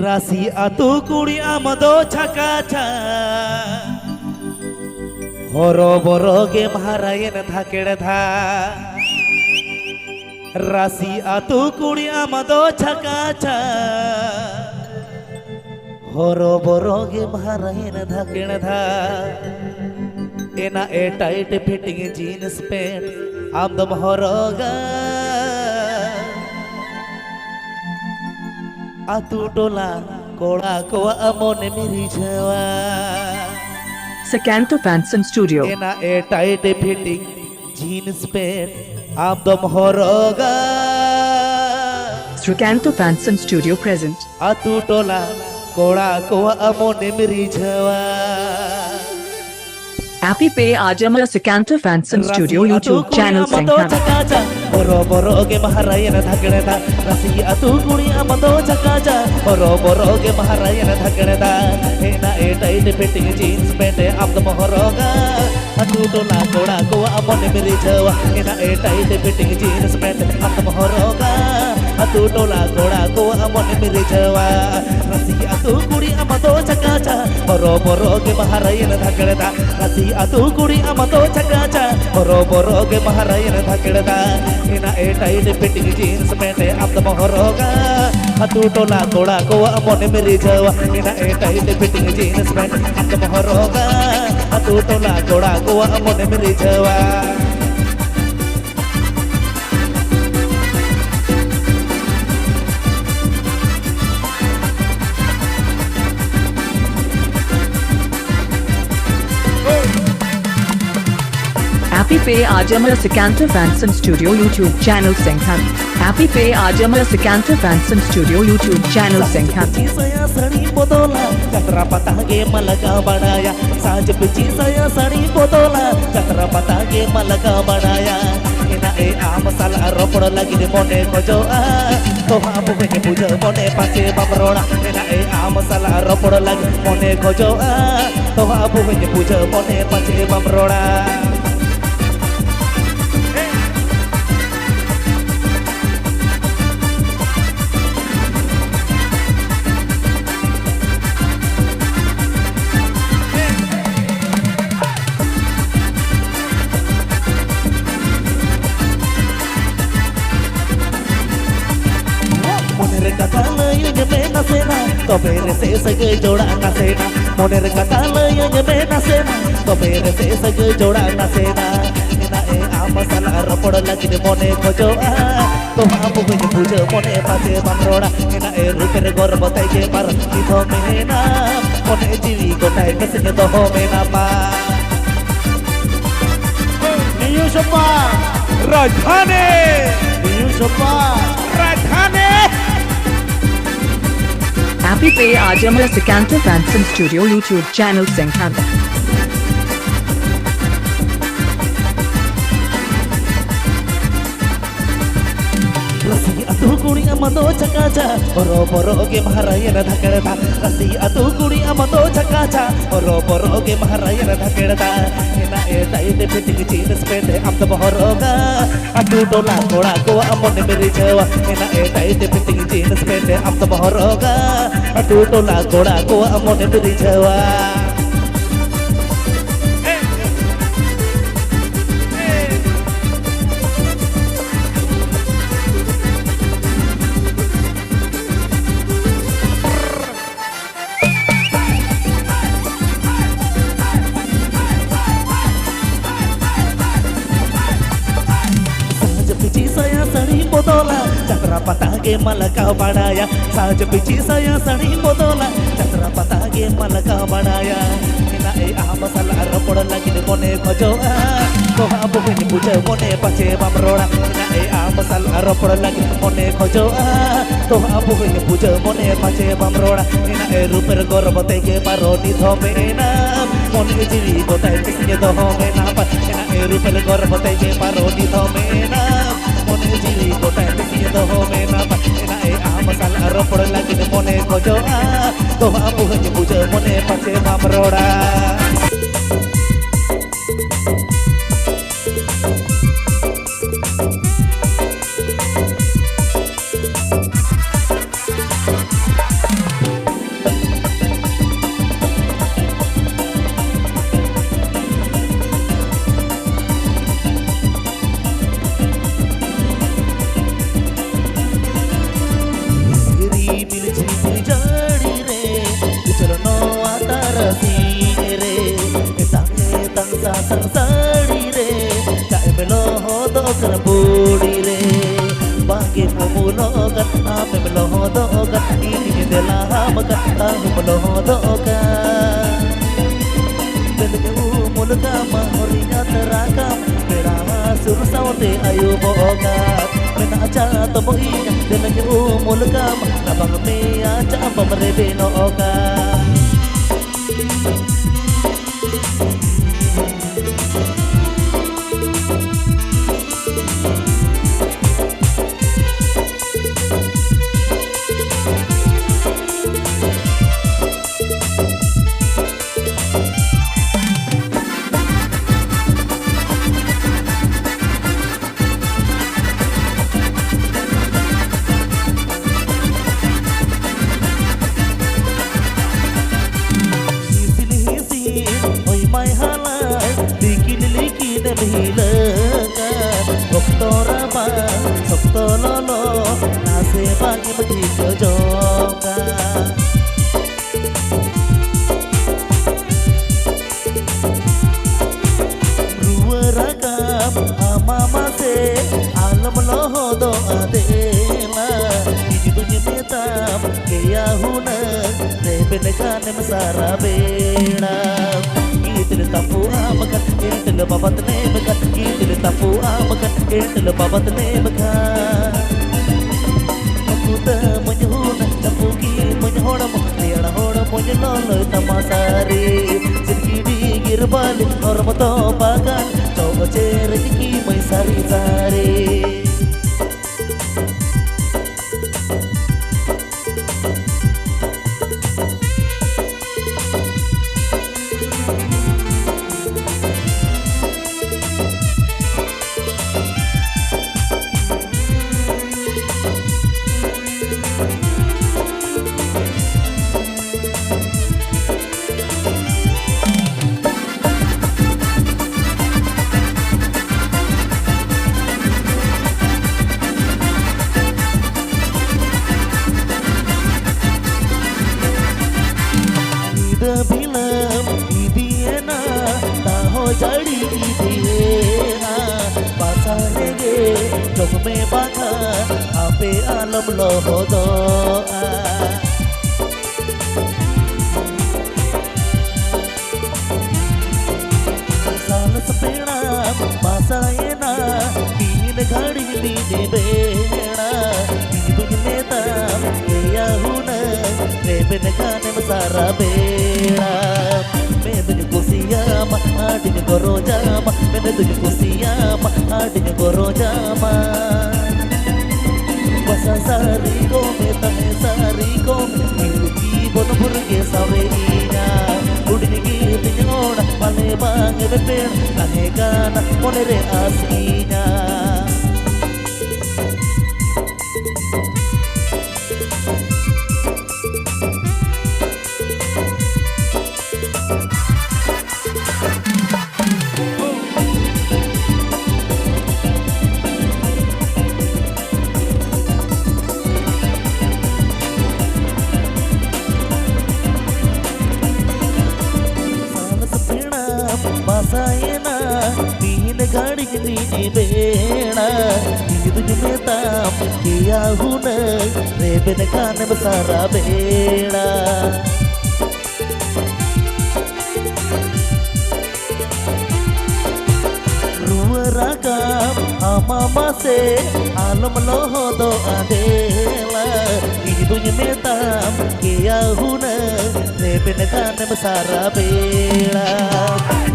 Rasi atu kuri amado chakacha horo boro ge maharayen thaked tha Rasi atu kuri amado chakacha horo boro ge maharayen thaked tha Ena a tight fitting jeans pant amdam horoga Atu tola koda ko amone miri jawa Sakanto Fanson Studio. Ena a tight fitting jeans pant amdam horoga Sakanto Fanson Studio present. Atu tola koda ko amone miri jawa Happy Pay Ajamala Sakanto Fanson Studio YouTube channel Sangha. Boro boro ge maharayen thaked tha Rasi atu kuri amado chakacha boro boro ge maharayen thaked tha Ena a tight fitting jeans pant amdam horoga Atu tola koda ko amone miri jawa Ena a tight fitting jeans pant amdam horoga Atu tola koda ko amone miri jawa Rasi atu kuri amado chakacha boro boro ge maharayen thaked tha Rasi atu kuri amado chakacha boro boro ge maharayen thaked tha Ena a tight fitting jeans pant amdam horoga Atu tola koda ko amone miri jawa Ena a tight fitting jeans pant amdam horoga Atu tola koda ko amone miri jawa Happy Pay Ajamala Sakanto Fanson Studio YouTube channel Sangha. Happy Pay Ajamala Sakanto Fanson Studio YouTube channel Sangha. saya sari bodola katra patah ge malaga banaya saaj pichi saya sari bodola katra patah ge malaga banaya ena e am sala ropod lagi de mone kojo to apu ke puja mone pache bamrona ena e am sala ropod lagi mone kojo to apu ke puja mone pache bamrona Topere se sage joda na sena moner katala yang bena sena topere se sage joda na sena ena e amasala rapod lagi de mone khojo to apu ke puja mone pase bamroda ena e ruper gor batai ke par kitho mena mone jiwi gotai kesne to ho mena pa niyu sopa rajdhani niyu sopa rajdhani Happy Pay Ajamala Sakanto Fanson Studio YouTube channel Sangha. Rasi atu kuri amado chakacha boro boro ge maharayen thaked tha Rasi atu kuri amado chakacha boro boro ge maharayen thaked tha Ena e tight fitting jeans pant amdam horoga atu tola koda ko amone miri jawa Ena e tight fitting jeans pant amdam horoga atu tola koda ko amone miri jawa saya sari bodola chatra patah ge malaga banaya saaj pichi saya sari bodola chatra patah ge malaga banaya ena e amasala rapod lagi de mone khojo to apu ke puja mone pache bamroda ena e amasala rapod lagi mone khojo to apu ke puja mone pache bamroda ena e ruper gor batai ke paroni thomena mone jiwi gotai kesne to homena pa ena e ruper gor batai ke paroni thomena mone jiwi gotai kesne to homena pa ena e amasala rapod lagi de mone khojo to apu ke puja mone pache bamroda pasang sari re kai melo do kan budi re bagi pemulokan ame melo do kan ini delah makan tahu melo do kan bendu mulkam horinya terakam berama suruh saute ayo bokat mena aja tomoinya bendu mulkam abang me aja pamrebe no okan mai halai bikin likin bilakan doktora bang doktor lolo nase bagi begitu joka ruweragam ama mase alam loho do adela itu nyemetam keya huna rebenekan masara bena Itil tapu amakan, itil babat ne makan, itil tapu amakan, itil babat ne makan. Aku dah menyuhuna, tapu ki menyuhuna mo, tiada hora menyelolo tamasari. Sedikit digir balik, orang to pakan, coba cari rezeki mai sari-sari. Bilam ibiena taho jadi ibiena pasare ge jog me baka ape alam loho doa sal sepena pasayena bin gadi bin bena ibu meta ya huna reben kane masara bena medunyu kusiyama adinyu gorojama medunyu kusiyama adinyu gorojama basa sari go meta sari go ki bono burge saweina udini git nyona pale bang bepen kane kana monere asinya Masayena bin gadi ni bena itu jumetam kia huna reben kan besara bena ruweragam ama mase alam loho do adela itu jumetam kia huna reben kan besara bena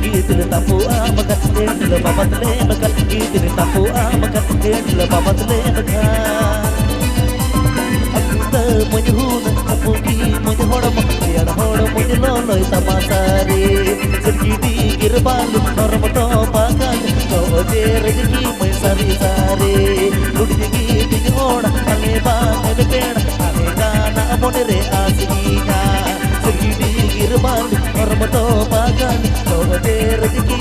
itil tapu amakan itil babat le makan itil tapu amakan itil babat le makan aku ta menyuhuna tapu ki menyuhona mo tiada hora menyelolo tamasari sedikit girbalu orang to pakan coba rezeki mai sari-sari udini git nyona ale bang bepena ale kana monere asinya sedikit girbalu orang to pakan coba rezeki